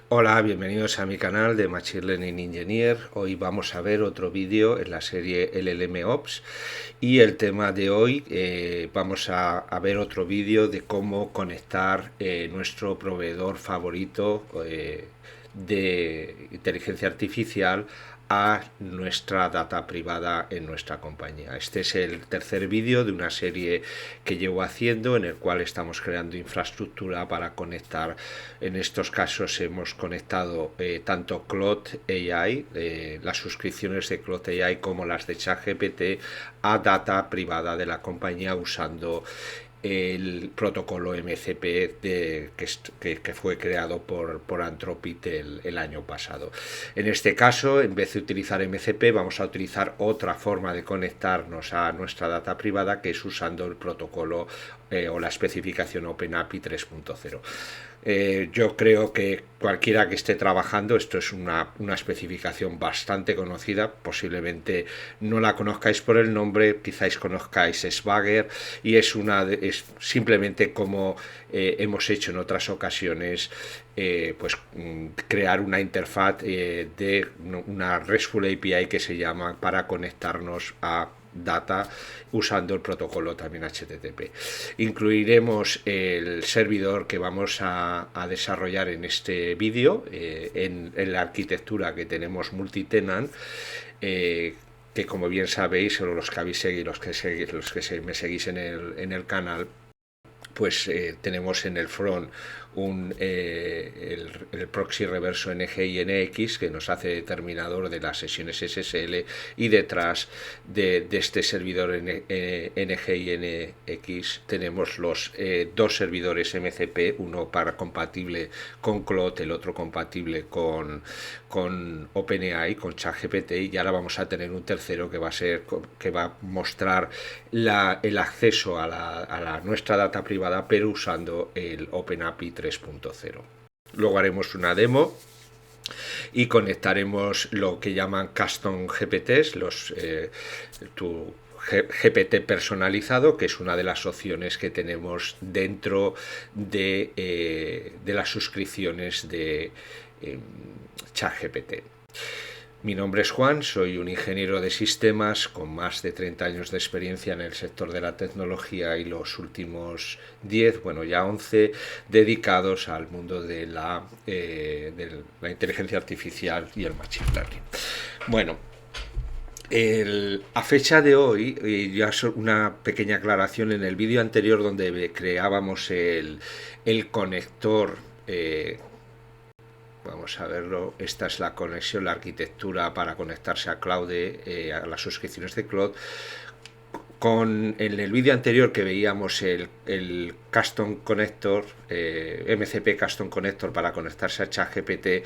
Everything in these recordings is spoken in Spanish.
Hola, bienvenidos a mi canal de Machine Learning Engineer. Hoy vamos a ver otro vídeo en la serie LLM Ops y el tema de hoy vamos a ver otro vídeo de cómo conectar nuestro proveedor favorito de inteligencia artificial a nuestra data privada en nuestra compañía. Este es el tercer vídeo de una serie que llevo haciendo en el cual estamos creando infraestructura para conectar. En estos casos hemos conectado tanto Claude AI, las suscripciones de Claude AI como las de ChatGPT a data privada de la compañía usando el protocolo MCP que fue creado por Anthropic el año pasado. En este caso, en vez de utilizar MCP, vamos a utilizar otra forma de conectarnos a nuestra data privada, que es usando el protocolo o la especificación OpenAPI 3.0. Yo creo que cualquiera que esté trabajando, esto es una especificación bastante conocida, posiblemente no la conozcáis por el nombre, quizás conozcáis Swagger, y es simplemente como hemos hecho en otras ocasiones, crear una interfaz de una RESTful API que se llama para conectarnos a data usando el protocolo también HTTP. Incluiremos el servidor que vamos a desarrollar en este vídeo en la arquitectura que tenemos multitenant, que como bien sabéis, o los que habéis seguido, los que me seguís en el canal, pues tenemos en el front el proxy reverso NG y NX que nos hace determinador de las sesiones SSL, y detrás de este servidor NG y NX tenemos los dos servidores MCP, uno compatible con Claude, el otro compatible con OpenAI, con ChatGPT, y ahora vamos a tener un tercero que va a mostrar el acceso a nuestra data privada, pero usando el OpenAPI 3.0. Luego haremos una demo y conectaremos lo que llaman custom GPTs, tu GPT personalizado, que es una de las opciones que tenemos dentro de las suscripciones de ChatGPT. Mi nombre es Juan, soy un ingeniero de sistemas con más de 30 años de experiencia en el sector de la tecnología y los últimos 10, bueno ya 11, dedicados al mundo de la inteligencia artificial y el machine learning. Bueno, a fecha de hoy, ya una pequeña aclaración: en el vídeo anterior donde creábamos el conector, vamos a verlo, esta es la conexión, la arquitectura para conectarse a Cloud, a las suscripciones de Cloud. En el vídeo anterior que veíamos el Custom Connector, MCP Custom Connector para conectarse a ChatGPT,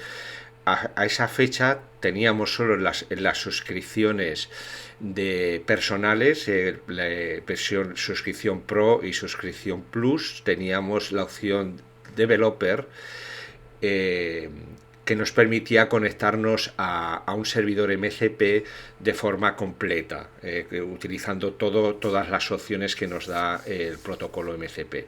a esa fecha teníamos solo en las suscripciones de personales, la versión suscripción Pro y suscripción Plus, teníamos la opción Developer, que nos permitía conectarnos a un servidor MCP de forma completa, utilizando todas las opciones que nos da el protocolo MCP.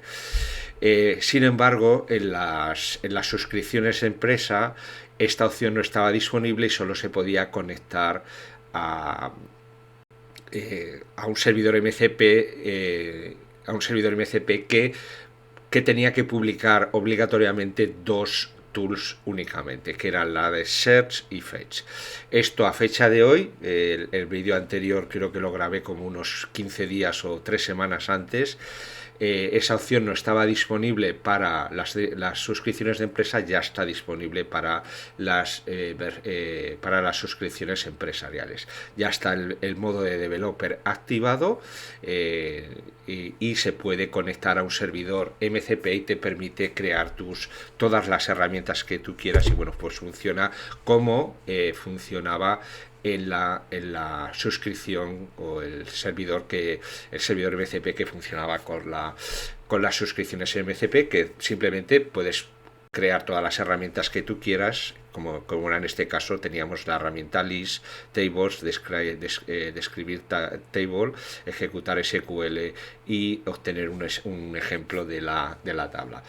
Sin embargo, en las suscripciones de empresa esta opción no estaba disponible y solo se podía conectar a un servidor MCP que tenía que publicar obligatoriamente dos tools únicamente, que eran la de Search y Fetch. Esto a fecha de hoy, el vídeo anterior creo que lo grabé como unos 15 días o 3 semanas antes, esa opción no estaba disponible para las suscripciones de empresa, ya está disponible para las suscripciones empresariales. Ya está el modo de developer activado, y se puede conectar a un servidor MCP y te permite crear todas las herramientas que tú quieras, y bueno, pues funciona como funcionaba en la suscripción o el servidor MCP que funcionaba con las suscripciones MCP, que simplemente puedes crear todas las herramientas que tú quieras, como era en este caso, teníamos la herramienta list, tables, describir table, ejecutar SQL y obtener un ejemplo de la tabla.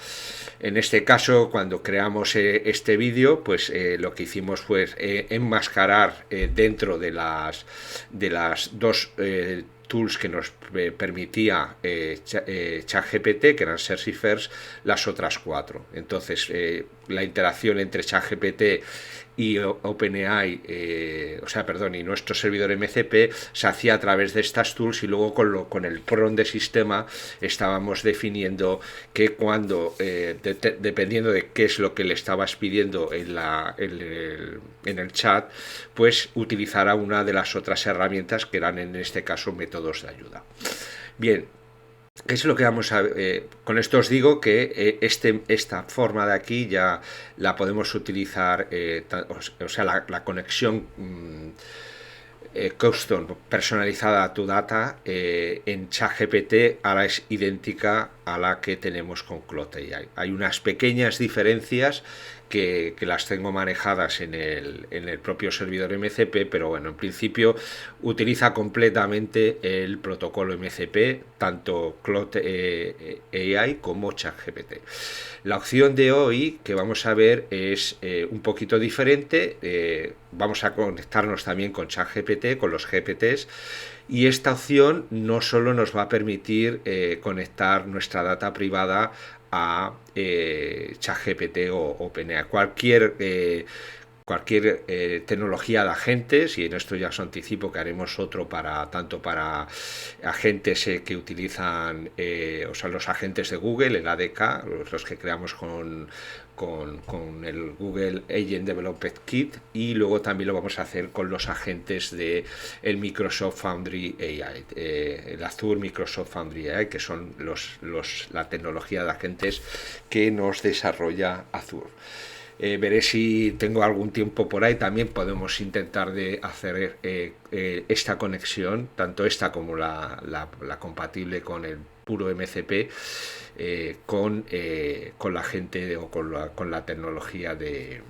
En este caso, cuando creamos este vídeo, pues lo que hicimos fue enmascarar dentro de las dos tools que nos permitía ChatGPT, que eran Search y First, las otras 4. Entonces, la interacción entre ChatGPT y OpenAI, y nuestro servidor MCP se hacía a través de estas tools, y luego con el prompt de sistema estábamos definiendo que cuando, dependiendo de qué es lo que le estabas pidiendo en el chat, pues utilizará una de las otras herramientas que eran en este caso métodos de ayuda. Bien, ¿qué es lo que vamos a ver? Con esto os digo que esta forma de aquí ya la podemos utilizar, la conexión custom personalizada a tu data en ChatGPT ahora es idéntica a la que tenemos con Claude AI. Hay unas pequeñas diferencias que las tengo manejadas en el propio servidor MCP, pero bueno, en principio utiliza completamente el protocolo MCP, tanto Claude AI como ChatGPT. La opción de hoy que vamos a ver es un poquito diferente. Vamos a conectarnos también con ChatGPT, con los GPTs, y esta opción no solo nos va a permitir conectar nuestra data privada a ChatGPT o OpenAI, cualquier tecnología de agentes, y en esto ya os anticipo que haremos otro tanto para agentes que utilizan, los agentes de Google, el ADK, los que creamos con el Google Agent Development Kit, y luego también lo vamos a hacer con los agentes de el Microsoft Foundry AI, el Azure Microsoft Foundry AI, que son la tecnología de agentes que nos desarrolla Azure. Veré si tengo algún tiempo por ahí. También podemos intentar de hacer esta conexión, tanto esta como la compatible con el puro MCP, con la gente o con la tecnología de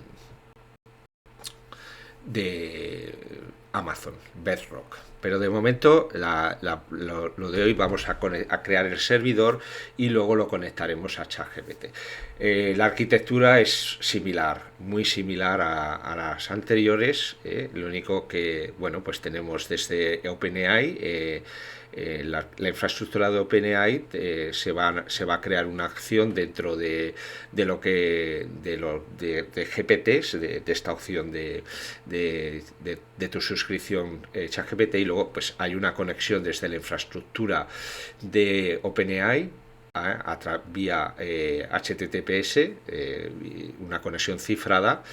Amazon Bedrock. Pero de momento lo de hoy vamos a crear el servidor y luego lo conectaremos a ChatGPT. La arquitectura es similar, muy similar a las anteriores. Lo único que, bueno, pues tenemos desde OpenAI, la infraestructura de OpenAI, se va a crear una acción dentro de GPTs, de esta opción de tu suscripción ChatGPT, y luego pues hay una conexión desde la infraestructura de OpenAI vía HTTPS, una conexión cifrada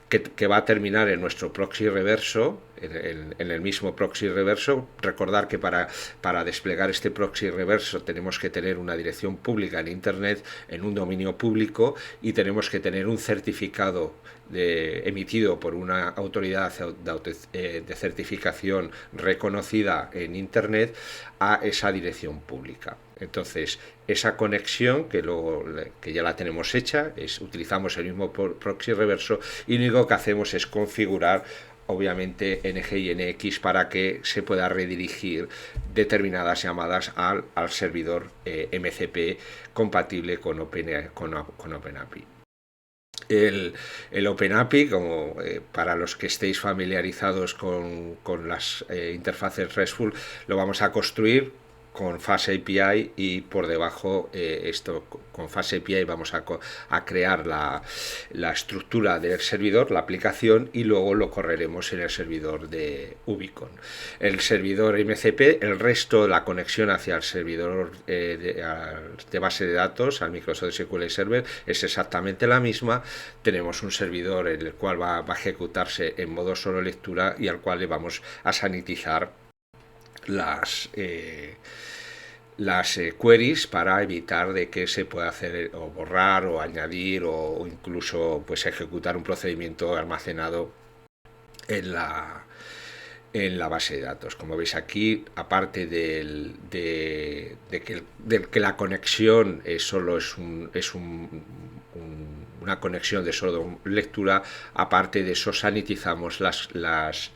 que va a terminar en nuestro proxy reverso, en el mismo proxy reverso. Recordar que para desplegar este proxy reverso tenemos que tener una dirección pública en Internet, en un dominio público, y tenemos que tener un certificado emitido por una autoridad de certificación reconocida en Internet a esa dirección pública. Entonces, esa conexión que ya la tenemos hecha, utilizamos el mismo proxy reverso, y lo único que hacemos es configurar obviamente NG y NX para que se pueda redirigir determinadas llamadas al servidor MCP compatible con OpenAPI. El OpenAPI, como para los que estéis familiarizados con las interfaces RESTful, lo vamos a construir con FastAPI, y por debajo con FastAPI vamos a crear la estructura del servidor, la aplicación, y luego lo correremos en el servidor de Ubicon. El servidor MCP, el resto, la conexión hacia el servidor de base de datos, al Microsoft SQL Server, es exactamente la misma. Tenemos un servidor en el cual va a ejecutarse en modo solo lectura, y al cual le vamos a sanitizar las queries para evitar de que se pueda hacer o borrar o añadir o incluso pues ejecutar un procedimiento almacenado en la base de datos. Como veis aquí, aparte de que la conexión solo es una una conexión de solo lectura. Aparte de eso, sanitizamos las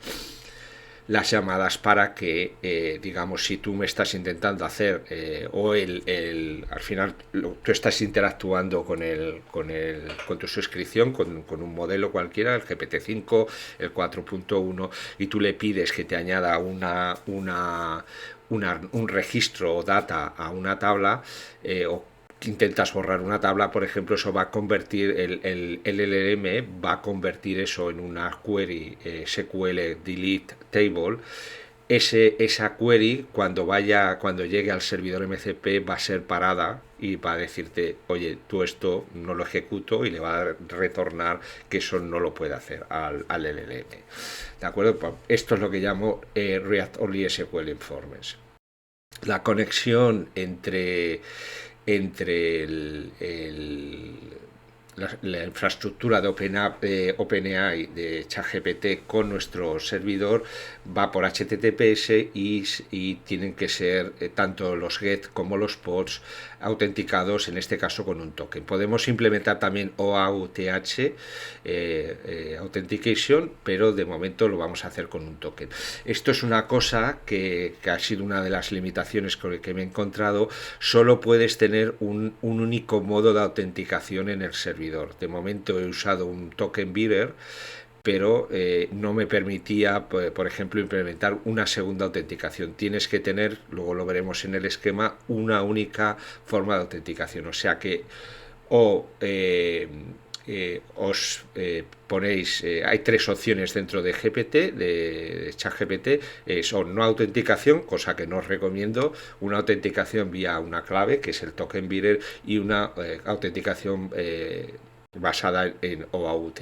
llamadas para que, digamos, si tú me estás intentando hacer al final tú estás interactuando con tu suscripción, con un modelo cualquiera, el GPT-5, el 4.1, y tú le pides que te añada un registro o data a una tabla, o intentas borrar una tabla, por ejemplo, eso va a convertir el LLM va a convertir eso en una query SQL delete table. Esa query, cuando llegue al servidor MCP, va a ser parada y va a decirte, oye, tú esto no lo ejecuto, y le va a retornar que eso no lo puede hacer al LLM. ¿De acuerdo? Esto es lo que llamo React Only SQL Informes. La conexión entre la infraestructura de OpenAI de ChatGPT con nuestro servidor va por HTTPS, y tienen que ser tanto los GET como los PODs autenticados, en este caso con un token. Podemos implementar también OAuth Authentication, pero de momento lo vamos a hacer con un token. Esto es una cosa que ha sido una de las limitaciones con el que me he encontrado. Solo puedes tener un único modo de autenticación en el servidor. De momento he usado un token bearer, pero no me permitía, por ejemplo, implementar una segunda autenticación. Tienes que tener, luego lo veremos en el esquema, una única forma de autenticación. O sea que os ponéis, hay tres opciones dentro de GPT, de ChatGPT, son no autenticación, cosa que no os recomiendo, una autenticación vía una clave, que es el token bearer, y una autenticación basada en OAuth.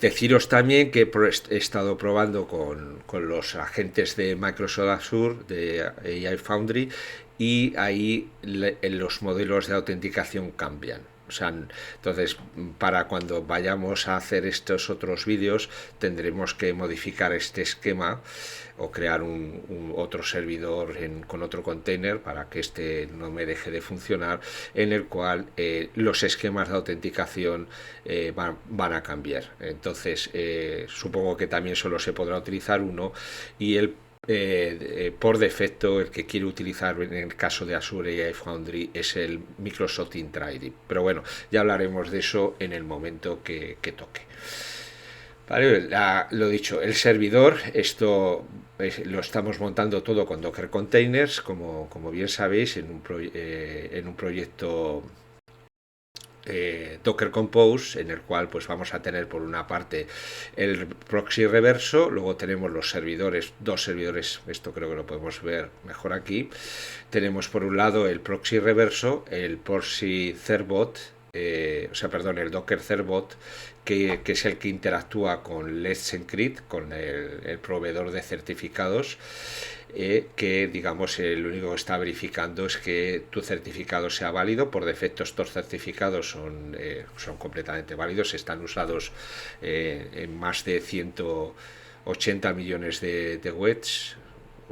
Deciros también que he estado probando con los agentes de Microsoft Azure, de AI Foundry, y ahí los modelos de autenticación cambian. O sea, entonces, para cuando vayamos a hacer estos otros vídeos, tendremos que modificar este esquema o crear otro servidor con otro container para que este no me deje de funcionar, en el cual los esquemas de autenticación van a cambiar. Entonces, supongo que también solo se podrá utilizar uno, y por defecto el que quiero utilizar en el caso de Azure AI Foundry es el Microsoft Entra ID. Pero bueno, ya hablaremos de eso en el momento que toque. Vale, lo dicho, el servidor, esto lo estamos montando todo con Docker Containers, como bien sabéis, en un proyecto Docker Compose, en el cual pues vamos a tener por una parte el proxy reverso, luego tenemos los servidores, dos servidores, esto creo que lo podemos ver mejor aquí. Tenemos por un lado el proxy reverso, el proxy Certbot, el Docker Certbot, que es el que interactúa con Let's Encrypt, con el proveedor de certificados, que digamos lo único que está verificando es que tu certificado sea válido. Por defecto estos certificados son completamente válidos, están usados en más de 180 millones de webs.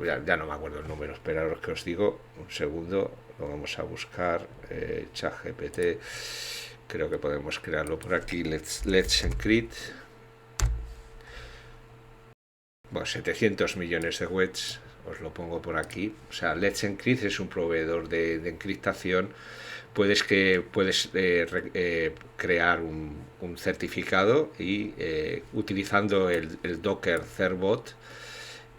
Ya no me acuerdo el número, esperaros que os digo un segundo, lo vamos a buscar. ChatGPT, creo que podemos crearlo por aquí. Let's Encrypt. Bueno, 700 millones de webs, os lo pongo por aquí. O sea, Let's Encrypt es un proveedor de encriptación. Puedes crear un certificado, y utilizando el Docker Certbot,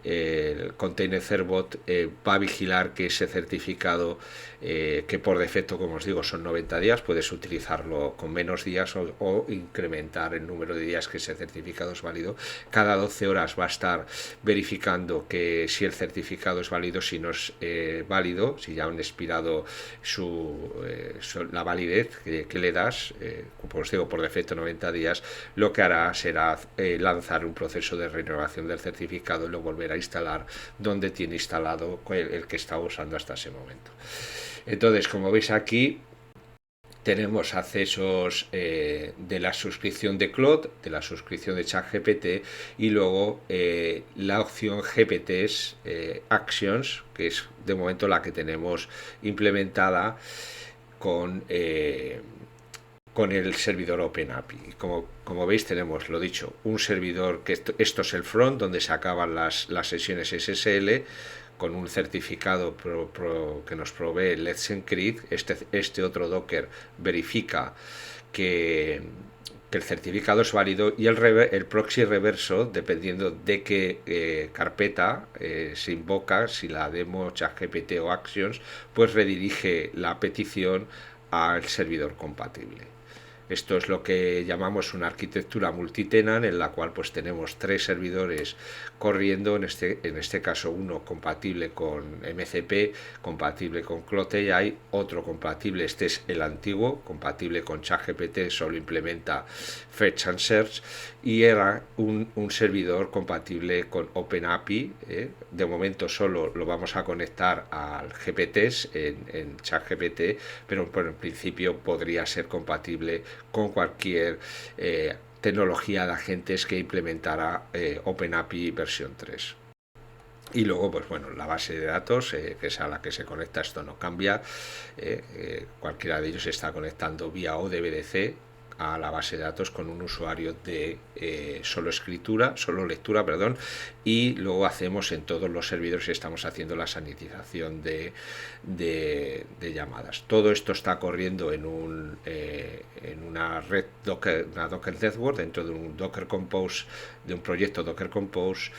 el container Certbot va a vigilar que ese certificado, que por defecto, como os digo, son 90 días, puedes utilizarlo con menos días o incrementar el número de días que ese certificado es válido. Cada 12 horas va a estar verificando que si el certificado es válido, si no es válido, si ya han expirado la validez que le das, como os digo, por defecto 90 días, lo que hará será lanzar un proceso de renovación del certificado y lo volverá a instalar donde tiene instalado el que estaba usando hasta ese momento. Entonces, como veis aquí, tenemos accesos de la suscripción de Claude, de la suscripción de ChatGPT, y luego la opción GPTs Actions, que es de momento la que tenemos implementada, con, con el servidor OpenAPI. Como veis, tenemos, lo dicho, un servidor que esto es el front, donde se acaban las sesiones SSL, con un certificado que nos provee Let's Encrypt. Este otro Docker verifica que el certificado es válido, y el proxy reverso, dependiendo de qué carpeta se invoca, si la demo, ChatGPT o Actions, pues redirige la petición al servidor compatible. Esto es lo que llamamos una arquitectura multitenant, en la cual pues tenemos 3 servidores corriendo, en este caso uno compatible con MCP, compatible con Cloud AI, otro compatible, este es el antiguo, compatible con ChatGPT, solo implementa Fetch and Search, y era un servidor compatible con OpenAPI. De momento solo lo vamos a conectar al GPTs en ChatGPT, pero en principio podría ser compatible con cualquier tecnología de agentes que implementara OpenAPI versión 3. Y luego, pues bueno, la base de datos, que es a la que se conecta, esto no cambia. Cualquiera de ellos se está conectando vía ODBDC a la base de datos con un usuario de solo lectura, perdón, y luego hacemos en todos los servidores, estamos haciendo la sanitización de llamadas. Todo esto está corriendo en una red Docker, una Docker Network, dentro de un Docker Compose, de un proyecto Docker Compose,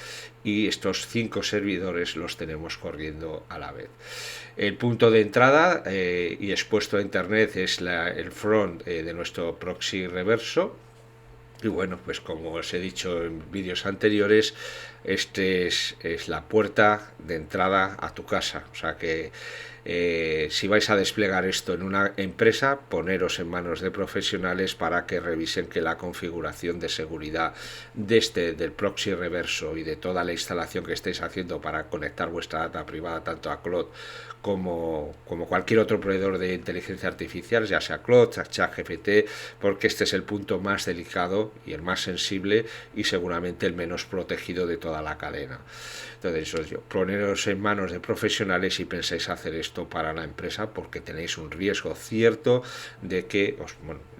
y estos 5 servidores los tenemos corriendo a la vez. El punto de entrada y expuesto a internet es el front de nuestro proxy reverso. Y bueno, pues como os he dicho en vídeos anteriores, este es la puerta de entrada a tu casa. O sea que si vais a desplegar esto en una empresa, poneros en manos de profesionales para que revisen que la configuración de seguridad del proxy reverso y de toda la instalación que estéis haciendo para conectar vuestra data privada tanto a Cloud como cualquier otro proveedor de inteligencia artificial, ya sea Cloud, ChatGPT, porque este es el punto más delicado y el más sensible y seguramente el menos protegido de toda la cadena. Entonces, poneros en manos de profesionales y penséis hacer esto para la empresa, porque tenéis un riesgo cierto de que,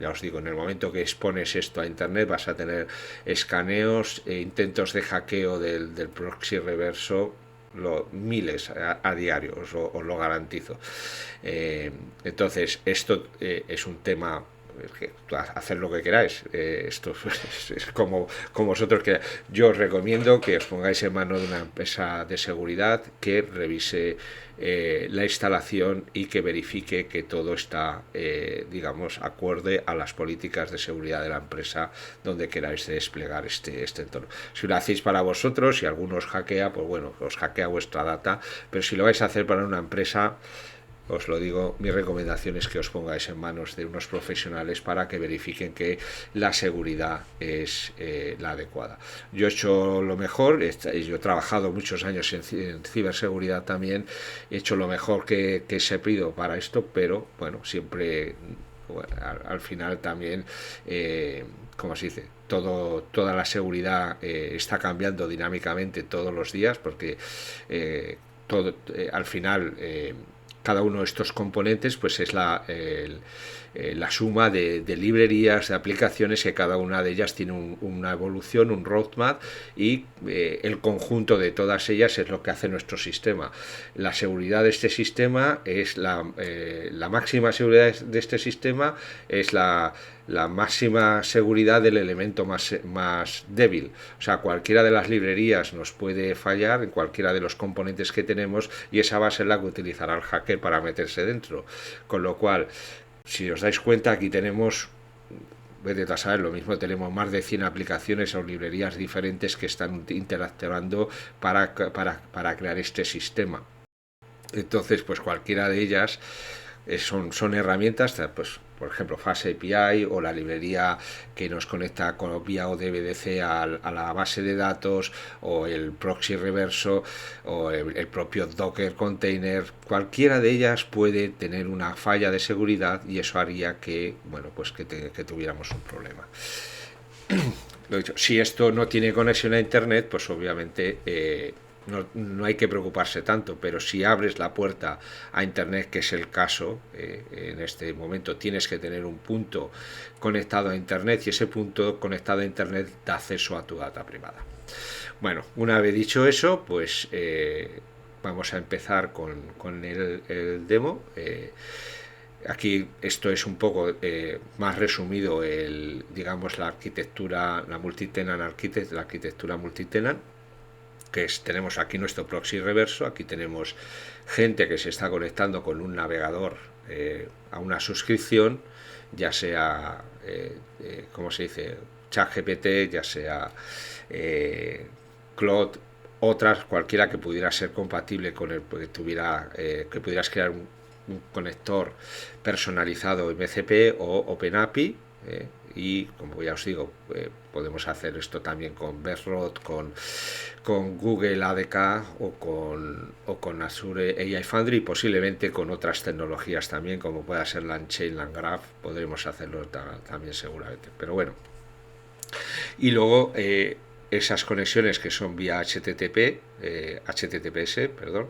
ya os digo, en el momento que expones esto a internet vas a tener escaneos e intentos de hackeo del proxy reverso, miles a diario, os lo garantizo. Entonces, esto es un tema, hacer lo que queráis. Esto es como vosotros queráis. Yo os recomiendo que os pongáis en manos de una empresa de seguridad que revise la instalación y que verifique que todo está, digamos, acorde a las políticas de seguridad de la empresa donde queráis desplegar este entorno. Si lo hacéis para vosotros y alguno os hackea, pues bueno, os hackea vuestra data, pero si lo vais a hacer para una empresa, os lo digo, mi recomendación es que os pongáis en manos de unos profesionales para que verifiquen que la seguridad es la adecuada. Yo he hecho lo mejor, yo he trabajado muchos años en ciberseguridad también, he hecho lo mejor que se pido para esto, pero bueno, siempre, bueno, al final también, como se dice, toda la seguridad está cambiando dinámicamente todos los días, porque al final cada uno de estos componentes pues es la suma de librerías, de aplicaciones, que cada una de ellas tiene una evolución, un roadmap, y el conjunto de todas ellas es lo que hace nuestro sistema. La seguridad de este sistema es la máxima seguridad de este sistema, es la máxima seguridad del elemento más débil. O sea, cualquiera de las librerías nos puede fallar en cualquiera de los componentes que tenemos, y esa va a ser la que utilizará el hacker para meterse dentro. Con lo cual, si os dais cuenta, aquí tenemos, vete a saber, lo mismo, tenemos más de 100 aplicaciones o librerías diferentes que están interactuando para crear este sistema. Entonces, pues cualquiera de ellas son herramientas, pues por ejemplo Fast API, o la librería que nos conecta con vía ODBDC a la base de datos, o el proxy reverso, o el propio Docker container. Cualquiera de ellas puede tener una falla de seguridad, y eso haría que, bueno, pues que tuviéramos un problema. Lo dicho, si esto no tiene conexión a internet, pues obviamente no hay que preocuparse tanto, pero si abres la puerta a Internet, que es el caso, en este momento tienes que tener un punto conectado a Internet y ese punto conectado a Internet da acceso a tu data privada. Bueno, una vez dicho eso, pues vamos a empezar con el demo. Aquí esto es un poco más resumido, digamos, la arquitectura, la multitenant la arquitectura multitenant, que tenemos aquí nuestro proxy reverso. Aquí tenemos gente que se está conectando con un navegador a una suscripción, ya sea, ¿cómo se dice? ChatGPT, ya sea Claude, otras, cualquiera que pudiera ser compatible con el que tuviera, que pudieras crear un conector personalizado MCP o OpenAPI. Y como ya os digo, podemos hacer esto también con Bedrock, con Google ADK o con Azure AI Foundry, y posiblemente con otras tecnologías también, como pueda ser LangChain, LangGraph, podremos hacerlo también seguramente. Pero bueno, y luego esas conexiones que son vía HTTPS, perdón,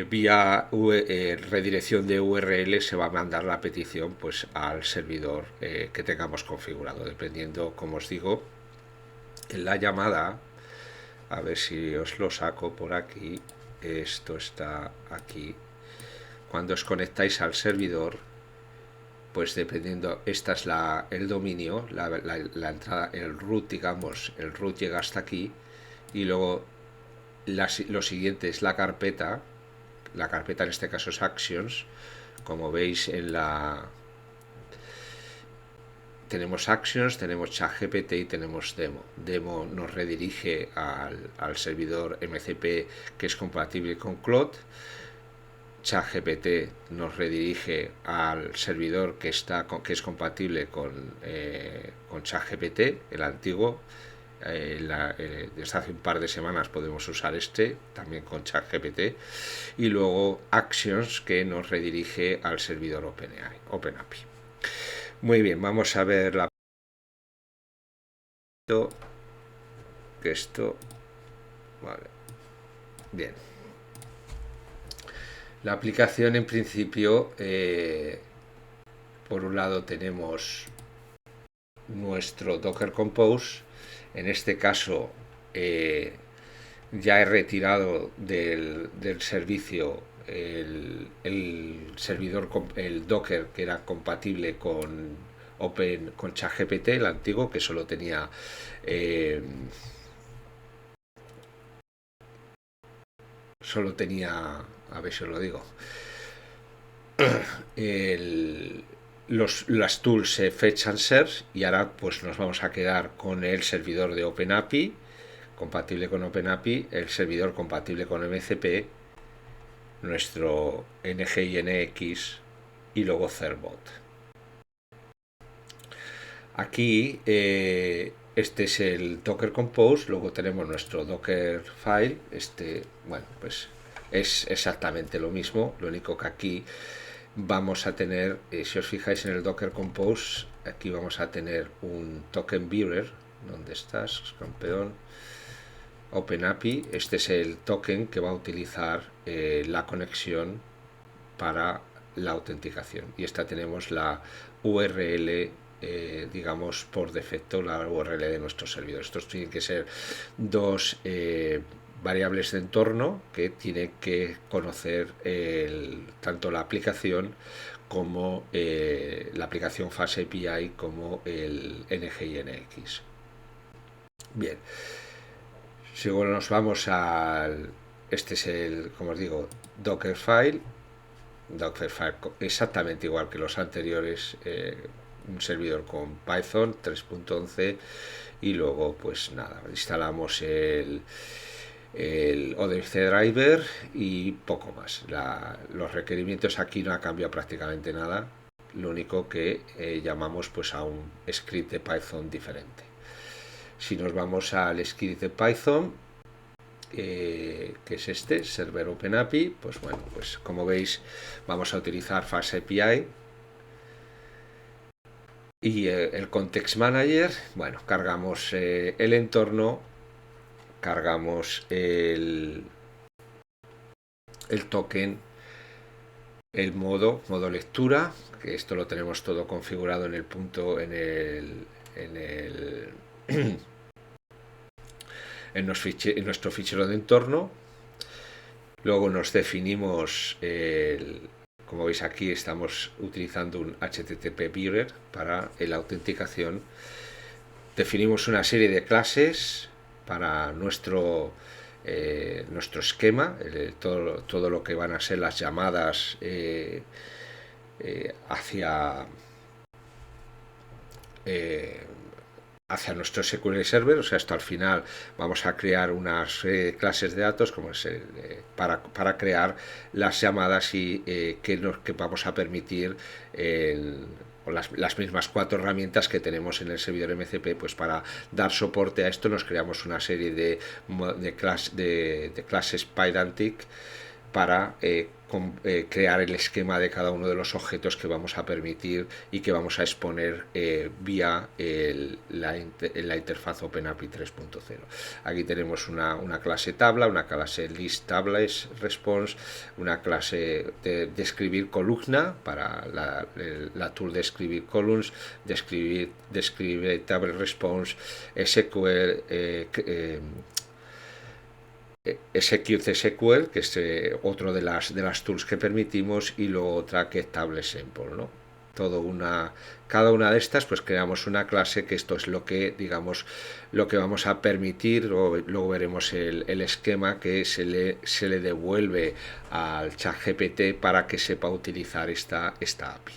vía redirección de URL se va a mandar la petición pues al servidor que tengamos configurado, dependiendo, como os digo, en la llamada. A ver si os lo saco por aquí. Esto está aquí. Cuando os conectáis al servidor, pues dependiendo, esta es el dominio, la entrada, el root, digamos, el root llega hasta aquí, y luego lo siguiente es la carpeta en este caso es Actions. Como veis tenemos Actions, tenemos ChatGPT y tenemos Demo. Demo nos redirige al servidor MCP que es compatible con Claude. ChatGPT nos redirige al servidor que es compatible con ChatGPT, el antiguo. Desde hace un par de semanas podemos usar también con ChatGPT, y luego Actions, que nos redirige al servidor OpenAPI. Muy bien, vamos a ver esto vale. Bien, la aplicación en principio, por un lado tenemos nuestro Docker Compose. En este caso ya he retirado del servicio el servidor, el Docker que era compatible con ChatGPT, el antiguo, que solo tenía a ver si os lo digo, las tools fetch and search, y ahora pues nos vamos a quedar con el servidor de OpenAPI compatible con OpenAPI, el servidor compatible con MCP, nuestro NGINX y luego Certbot. Aquí este es el Docker Compose, luego tenemos nuestro Docker file. Bueno, pues es exactamente lo mismo, lo único que aquí vamos a tener, si os fijáis en el Docker Compose, aquí vamos a tener un token viewer. ¿Dónde estás, campeón? OpenAPI. Este es el token que va a utilizar la conexión para la autenticación, y esta tenemos la URL, digamos por defecto, la URL de nuestro servidor. Estos tienen que ser dos variables de entorno que tiene que conocer tanto la aplicación como la aplicación Fast API como el NGINX. Bien, si nos vamos este es como os digo, Dockerfile exactamente igual que los anteriores, un servidor con Python 3.11, y luego pues nada, instalamos el ODBC driver y poco más. Los requerimientos aquí no ha cambiado prácticamente nada, lo único que llamamos pues a un script de Python diferente. Si nos vamos al script de Python, que es server OpenAPI, pues bueno, pues como veis vamos a utilizar Fast API y el Context Manager. Bueno, cargamos el entorno, cargamos el token, el modo lectura, que esto lo tenemos todo configurado en el punto, en nuestro fichero de entorno. Luego nos definimos, como veis aquí estamos utilizando un HTTP Bearer para la autenticación. Definimos una serie de clases para nuestro esquema, todo lo que van a ser las llamadas hacia nuestro SQL Server. O sea, esto al final vamos a crear unas clases de datos como para crear las llamadas y que vamos a permitir las mismas 4 herramientas que tenemos en el servidor MCP. Pues para dar soporte a esto nos creamos una serie de clases Pydantic para crear el esquema de cada uno de los objetos que vamos a permitir y que vamos a exponer vía la interfaz OpenAPI 3.0. Aquí tenemos una clase tabla, una clase list tables response, una clase de escribir columna para la tool de escribir columns, de escribir table response, SQL, Execute SQL, que es otro de las tools que permitimos, y luego otra que es Table Sample, ¿no? Cada una de estas pues creamos una clase, que esto es lo que vamos a permitir. Luego veremos el esquema que se le devuelve al ChatGPT para que sepa utilizar esta API.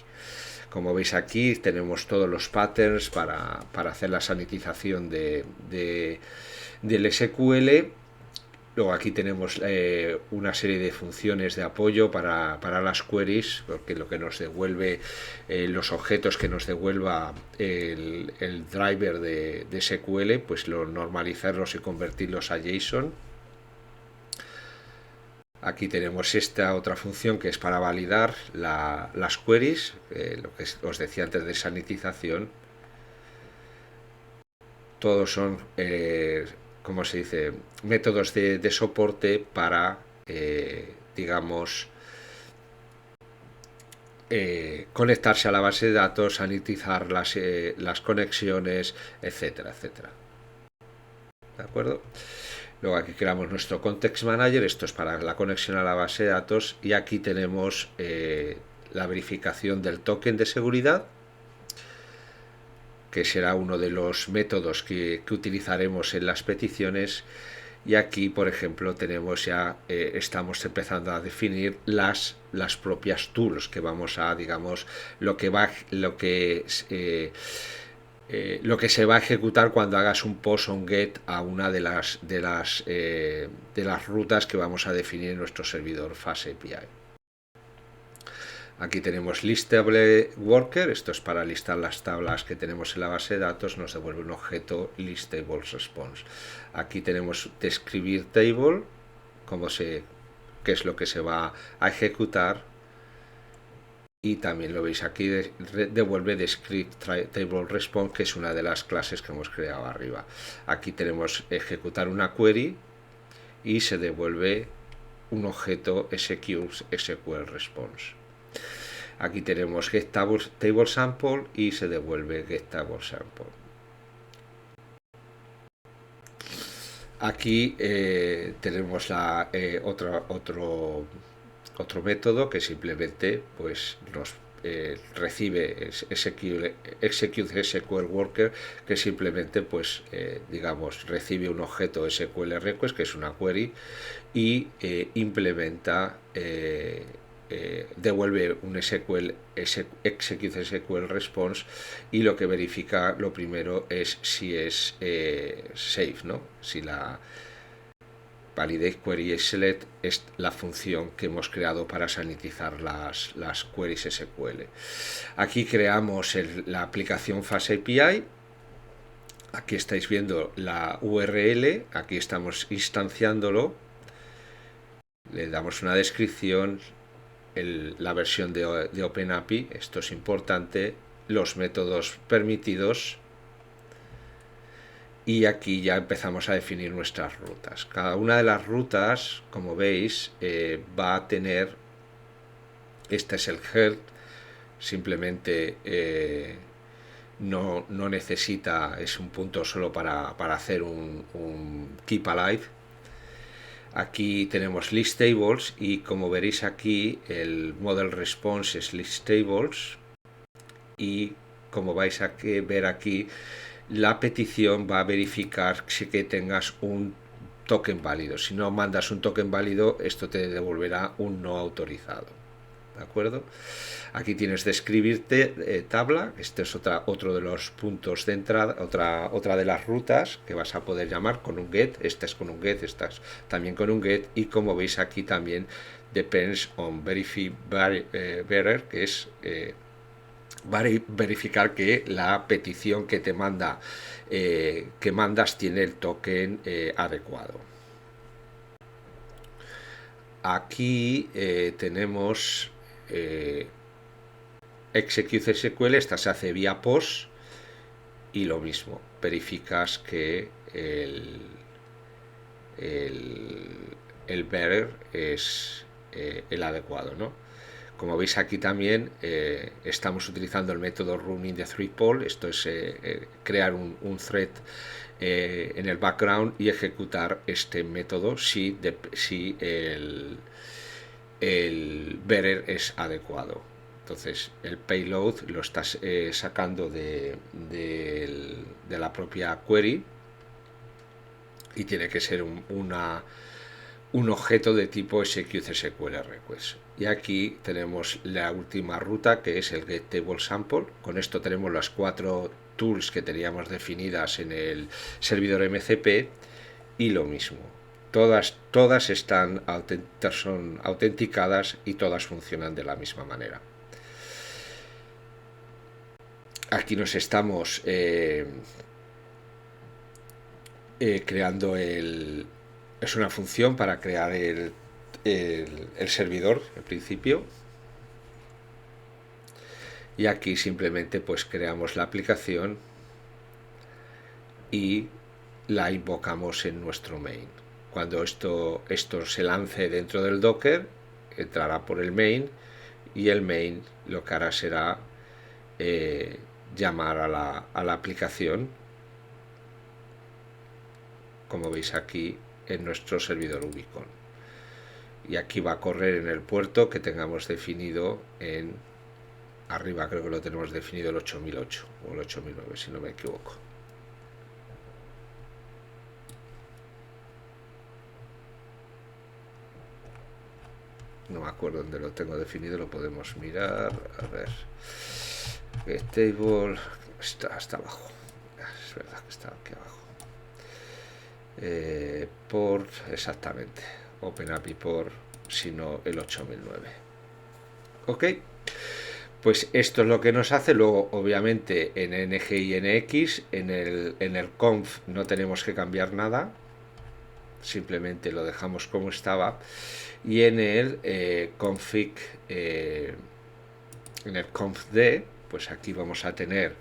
Como veis aquí tenemos todos los patterns para hacer la sanitización del SQL. Luego aquí tenemos una serie de funciones de apoyo para las queries, porque lo que nos devuelve, los objetos que nos devuelva el driver de SQL, pues normalizarlos y convertirlos a JSON. Aquí tenemos esta otra función que es para validar las queries, lo que os decía antes de sanitización. Todos son como se dice, métodos de soporte para, conectarse a la base de datos, sanitizar las conexiones, etcétera, etcétera. ¿De acuerdo? Luego aquí creamos nuestro Context Manager, esto es para la conexión a la base de datos, y aquí tenemos la verificación del token de seguridad, que será uno de los métodos que utilizaremos en las peticiones. Y aquí, por ejemplo, tenemos ya, estamos empezando a definir las propias tools que vamos a, lo que se va a ejecutar cuando hagas un post on get a una de las rutas que vamos a definir en nuestro servidor Fast API. Aquí tenemos listable worker, esto es para listar las tablas que tenemos en la base de datos, nos devuelve un objeto listable response. Aquí tenemos describir table, qué es lo que se va a ejecutar, y también lo veis aquí, devuelve describe table response, que es una de las clases que hemos creado arriba. Aquí tenemos ejecutar una query y se devuelve un objeto execute SQL response. Aquí tenemos get table sample y se devuelve get table sample. Aquí tenemos otro método que simplemente pues nos recibe execute SQL worker, que simplemente pues recibe un objeto SQL request, que es una query, y implementa devuelve un execute SQL response, y lo que verifica lo primero es si es safe, ¿no? Si la validate query select es la función que hemos creado para sanitizar las queries SQL. Aquí creamos la aplicación Fast API. Aquí estáis viendo la URL, aquí estamos instanciándolo, le damos una descripción, la versión de OpenAPI, esto es importante, los métodos permitidos, y aquí ya empezamos a definir nuestras rutas. Cada una de las rutas, como veis, va a tener, este es el health, simplemente no necesita, es un punto solo para hacer un keep alive. Aquí tenemos list tables y como veréis aquí el model response es list tables, y como vais a ver aquí, la petición va a verificar que tengas un token válido. Si no mandas un token válido, esto te devolverá un no autorizado. ¿De acuerdo? Aquí tienes de escribirte tabla, este es otro de los puntos de entrada, otra de las rutas que vas a poder llamar con un get. Esta es con un get, esta es también con un get, y como veis aquí también depends on verify bearer, que es verificar que la petición que te manda, que mandas, tiene el token adecuado. Aquí tenemos execute SQL, esta se hace vía POS, y lo mismo, verificas que el bearer es el adecuado, ¿no? Como veis aquí también estamos utilizando el método running the thread poll. Esto es crear un thread en el background y ejecutar este método si el bearer es adecuado. Entonces el payload lo estás sacando de la propia query y tiene que ser un objeto de tipo execute SQL request. Y aquí tenemos la última ruta, que es el get table sample. Con esto tenemos las 4 tools que teníamos definidas en el servidor MCP, y lo mismo. Todas son autenticadas y todas funcionan de la misma manera. Aquí nos estamos creando es una función para crear el servidor en principio, y aquí simplemente pues creamos la aplicación y la invocamos en nuestro main. Cuando esto se lance dentro del Docker, entrará por el main, y el main lo que hará será llamar a la aplicación, como veis aquí en nuestro servidor Ubicon, y aquí va a correr en el puerto que tengamos definido en arriba. Creo que lo tenemos definido el 8008 o el 8009, si no me equivoco. No me acuerdo dónde lo tengo definido, lo podemos mirar. A ver, get table está hasta abajo, es verdad que está aquí abajo. Port, exactamente, OpenAPI port, sino el 8009. Ok, pues esto es lo que nos hace. Luego obviamente en NG y NX, en el conf no tenemos que cambiar nada, simplemente lo dejamos como estaba, y en el config, en el confd, pues aquí vamos a tener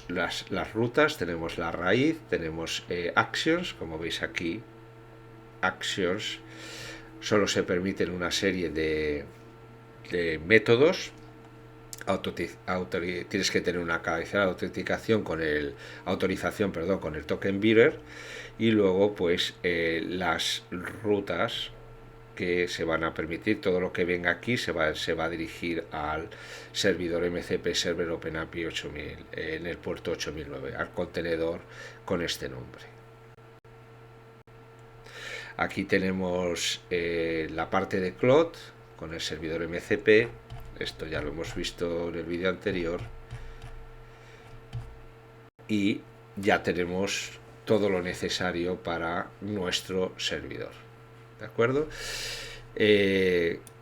las rutas, tenemos la raíz, tenemos actions, como veis aquí, actions solo se permiten una serie de métodos. Tienes que tener una cabecera de autenticación con el token bearer, y luego pues las rutas que se van a permitir. Todo lo que venga aquí se va a dirigir al servidor MCP Server OpenAPI 8000 en el puerto 8009, al contenedor con este nombre. Aquí tenemos la parte de CLOD con el servidor MCP. Esto ya lo hemos visto en el vídeo anterior, y ya tenemos todo lo necesario para nuestro servidor. ¿De acuerdo?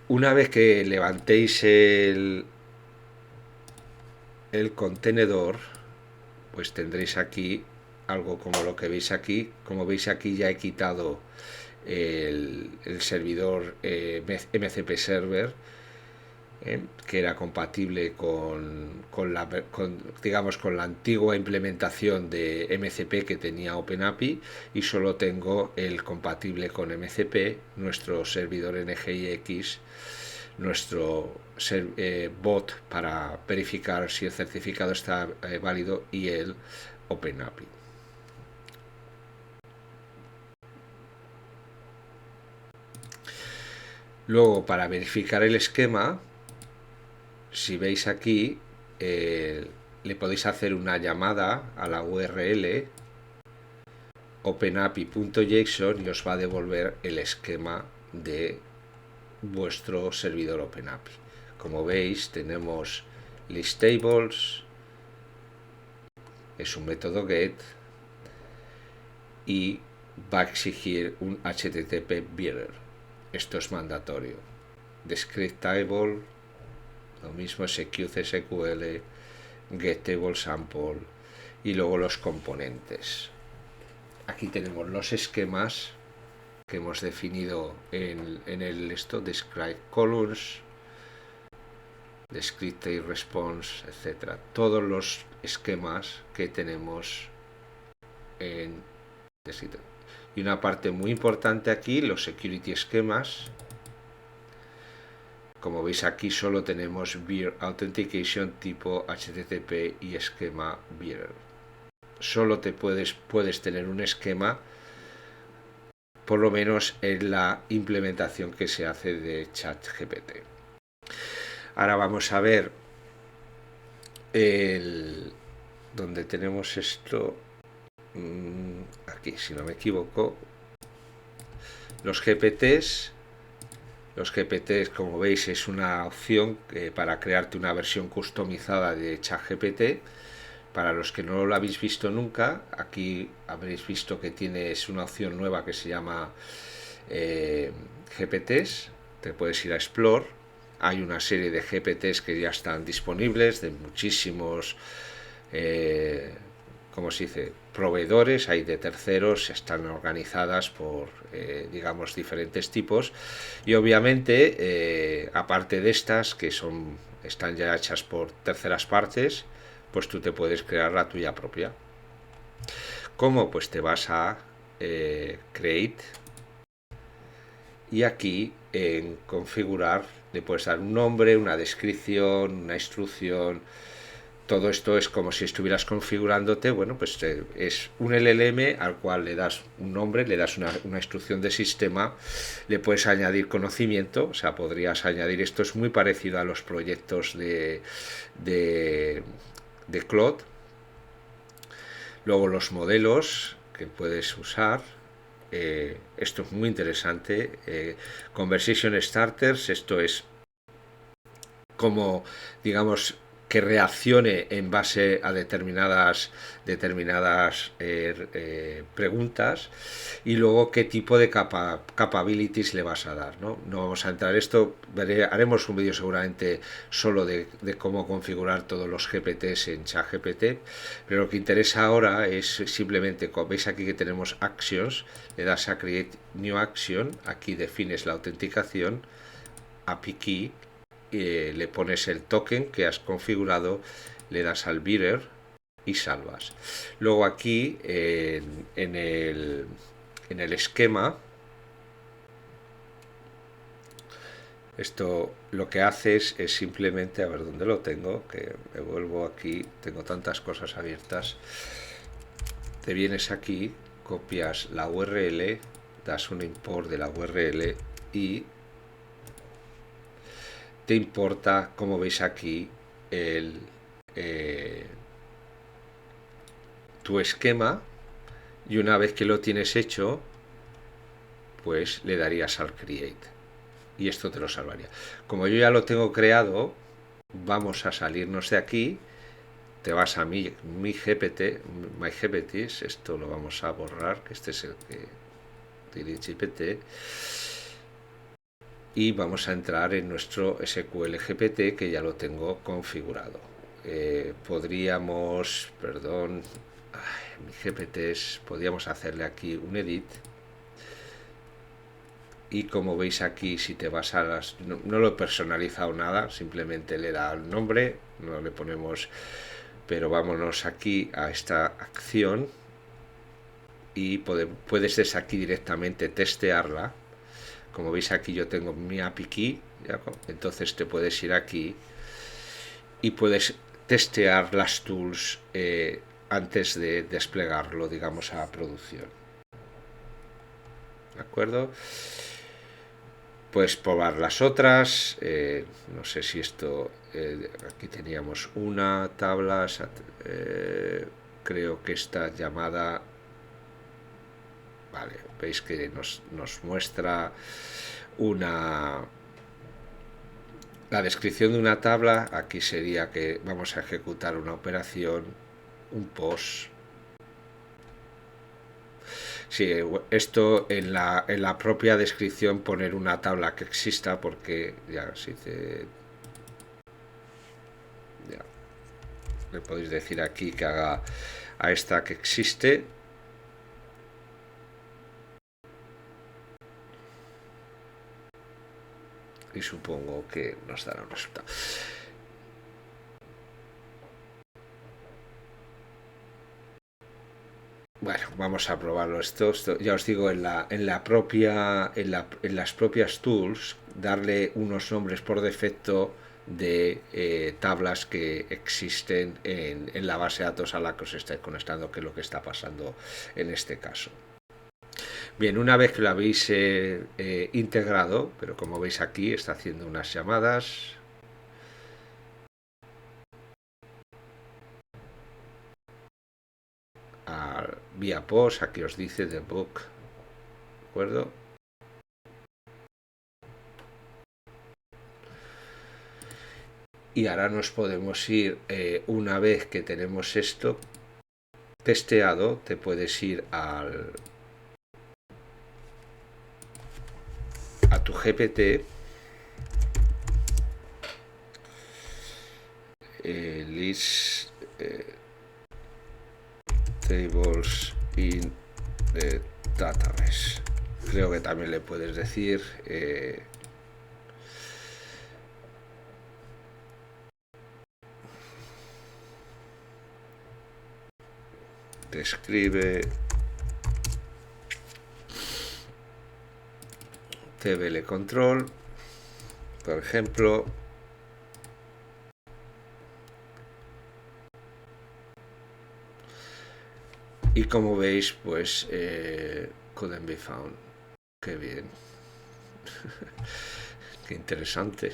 Una vez que levantéis el contenedor, pues tendréis aquí algo como lo que veis aquí. Como veis aquí, ya he quitado el servidor MCP Server, que era compatible digamos, con la antigua implementación de MCP que tenía OpenAPI, y solo tengo el compatible con MCP, nuestro servidor NGIX, nuestro bot para verificar si el certificado está válido, y el OpenAPI. Luego, para verificar el esquema, si veis aquí, le podéis hacer una llamada a la URL openapi.json y os va a devolver el esquema de vuestro servidor OpenAPI. Como veis, tenemos listables, es un método get, y va a exigir un HTTP bearer. Esto es mandatorio. Descriptable, lo mismo, execute SQL, getTable sample, y luego los componentes. Aquí tenemos los esquemas que hemos definido en el describe colors, descriptive response, etcétera. Todos los esquemas que tenemos en descriptive. Y una parte muy importante aquí, los security esquemas. Como veis aquí solo tenemos bearer authentication tipo HTTP y esquema bearer. Solo puedes tener un esquema, por lo menos en la implementación que se hace de ChatGPT. Ahora vamos a ver donde tenemos esto. Aquí, si no me equivoco, los GPTs. Los GPTs, como veis, es una opción para crearte una versión customizada de ChatGPT. Para los que no lo habéis visto nunca, aquí habréis visto que tienes una opción nueva que se llama GPTs. Te puedes ir a Explore. Hay una serie de GPTs que ya están disponibles, de muchísimos ¿cómo se dice? Proveedores, hay de terceros, están organizadas por, digamos, diferentes tipos, y obviamente, aparte de estas, que están ya hechas por terceras partes, pues tú te puedes crear la tuya propia. ¿Cómo? Pues te vas a Create, y aquí en Configurar le puedes dar un nombre, una descripción, una instrucción. Todo esto es como si estuvieras configurándote. Bueno, pues es un LLM al cual le das un nombre, le das una instrucción de sistema, le puedes añadir conocimiento, o sea, podrías añadir, esto es muy parecido a los proyectos de Claude. Luego los modelos que puedes usar. Esto es muy interesante. Conversation Starters, esto es como, digamos, que reaccione en base a determinadas preguntas, y luego qué tipo de capabilities le vas a dar. No vamos a entrar en esto, haremos un vídeo seguramente solo de cómo configurar todos los GPTs en ChatGPT, pero lo que interesa ahora es simplemente, como veis aquí que tenemos actions, le das a Create New Action, aquí defines la autenticación, API Key, le pones el token que has configurado, le das al bearer y salvas. Luego aquí en el esquema, esto lo que haces es simplemente, a ver dónde lo tengo, que me vuelvo aquí, tengo tantas cosas abiertas. Te vienes aquí, copias la URL, das un import de la URL y te importa, como veis aquí, tu esquema, y una vez que lo tienes hecho, pues le darías al create y esto te lo salvaría. Como yo ya lo tengo creado, vamos a salirnos de aquí, te vas a mi GPT, my GPTs, esto lo vamos a borrar, que este es el que dirige GPT, y vamos a entrar en nuestro SQL GPT, que ya lo tengo configurado. Podríamos, perdón, mi GPTs, podríamos hacerle aquí un edit, y como veis aquí, si te vas a las... No lo he personalizado nada, simplemente le da el nombre, no le ponemos... Pero vámonos aquí a esta acción y puedes desde aquí directamente testearla. Como veis aquí yo tengo mi API key, entonces te puedes ir aquí y puedes testear las tools antes de desplegarlo, digamos, a producción. ¿De acuerdo? Puedes probar las otras. No sé si esto... aquí teníamos una tabla. Creo que esta llamada... Vale, veis que nos muestra una... La descripción de una tabla. Aquí sería que vamos a ejecutar una operación, un post. Sí, esto en la propia descripción poner una tabla que exista, porque ya se dice, ya, le podéis decir aquí que haga a esta que existe. Y supongo que nos dará un resultado. Bueno, vamos a probarlo esto. Ya os digo, en las propias tools, darle unos nombres por defecto de tablas que existen en la base de datos a la que os estáis conectando, que es lo que está pasando en este caso. Bien, una vez que lo habéis integrado, pero como veis aquí está haciendo unas llamadas. Vía post, aquí os dice the book, ¿de acuerdo? Y ahora nos podemos ir, una vez que tenemos esto testeado, te puedes ir a tu GPT, list tables in the database. Creo que también le puedes decir describe table control, por ejemplo. Y como veis, pues couldn't be found. Qué bien. Qué interesante.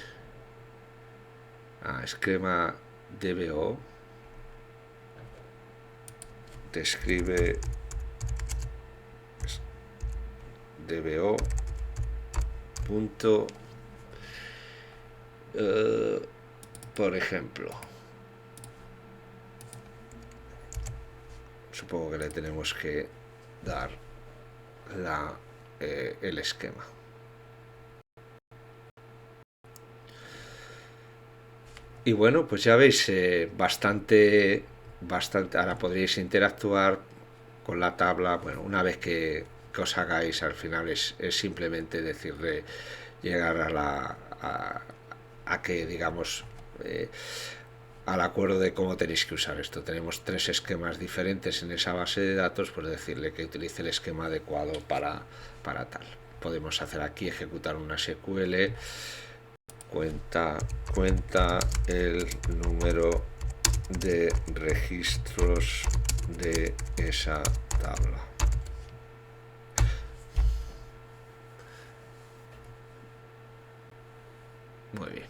Esquema DBO. Describe DBO. Punto. Por ejemplo. Supongo que le tenemos que dar el esquema. Y bueno, pues ya veis, bastante. Ahora podréis interactuar con la tabla. Bueno, una vez que os hagáis, al final es simplemente decirle, llegar a que, digamos, al acuerdo de cómo tenéis que usar esto. Tenemos 3 esquemas diferentes en esa base de datos, pues decirle que utilice el esquema adecuado para tal. Podemos hacer aquí, ejecutar una SQL, cuenta el número de registros de esa tabla. Muy bien.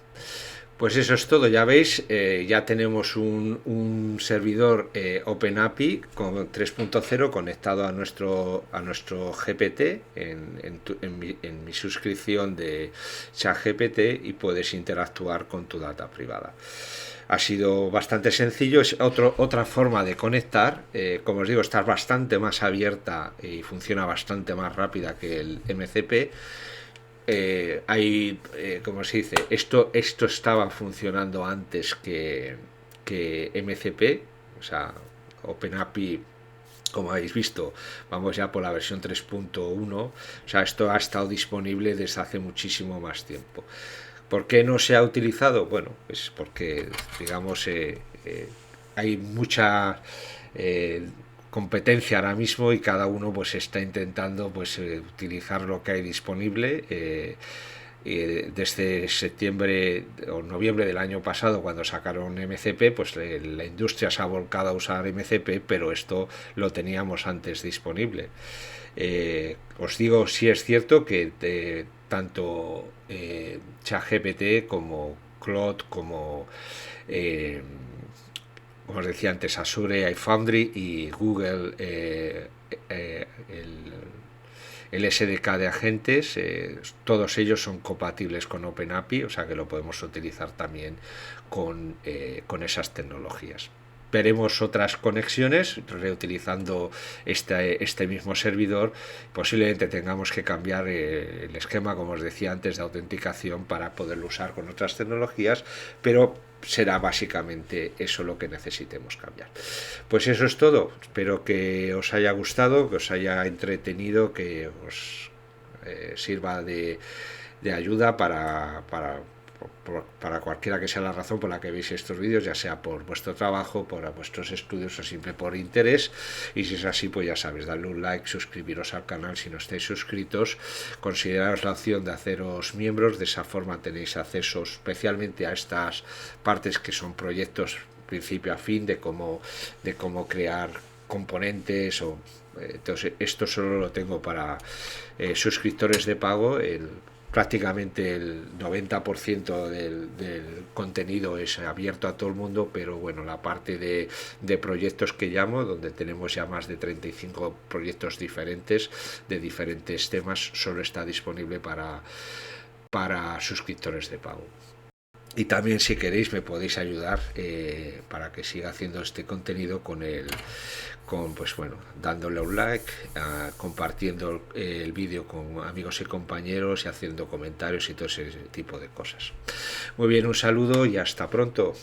Pues eso es todo, ya veis, ya tenemos un servidor OpenAPI con 3.0 conectado a nuestro GPT en mi suscripción de ChatGPT, y puedes interactuar con tu data privada. Ha sido bastante sencillo, es otra forma de conectar. Como os digo, está bastante más abierta y funciona bastante más rápida que el MCP. Como se dice, esto estaba funcionando antes que MCP, o sea, OpenAPI Como habéis visto, vamos ya por la versión 3.1, o sea, esto ha estado disponible desde hace muchísimo más tiempo. ¿Por qué no se ha utilizado? Bueno, pues porque, digamos, hay mucha competencia ahora mismo y cada uno pues está intentando pues utilizar lo que hay disponible. Desde septiembre o noviembre del año pasado, cuando sacaron MCP, pues la industria se ha volcado a usar MCP, pero esto lo teníamos antes disponible. Os digo, sí es cierto que tanto ChatGPT como Claude, como os decía antes, Azure, iFoundry y Google, el SDK de agentes, todos ellos son compatibles con OpenAPI, o sea que lo podemos utilizar también con esas tecnologías. Veremos otras conexiones reutilizando este mismo servidor. Posiblemente tengamos que cambiar el esquema, como os decía antes, de autenticación para poderlo usar con otras tecnologías, pero será básicamente eso lo que necesitemos cambiar. Pues eso es todo. Espero que os haya gustado, que os haya entretenido, que os sirva de ayuda para cualquiera que sea la razón por la que veis estos vídeos, ya sea por vuestro trabajo, por vuestros estudios o simple por interés. Y si es así, pues ya sabéis, darle un like, suscribiros al canal si no estáis suscritos, consideraros la opción de haceros miembros, de esa forma tenéis acceso especialmente a estas partes que son proyectos principio a fin, de cómo crear componentes o entonces esto solo lo tengo para suscriptores de pago. Prácticamente el 90% del contenido es abierto a todo el mundo, pero bueno, la parte de proyectos que llamo, donde tenemos ya más de 35 proyectos diferentes de diferentes temas, solo está disponible para suscriptores de pago. Y también, si queréis, me podéis ayudar para que siga haciendo este contenido pues bueno, dándole un like, compartiendo el vídeo con amigos y compañeros y haciendo comentarios y todo ese tipo de cosas. Muy bien, un saludo y hasta pronto.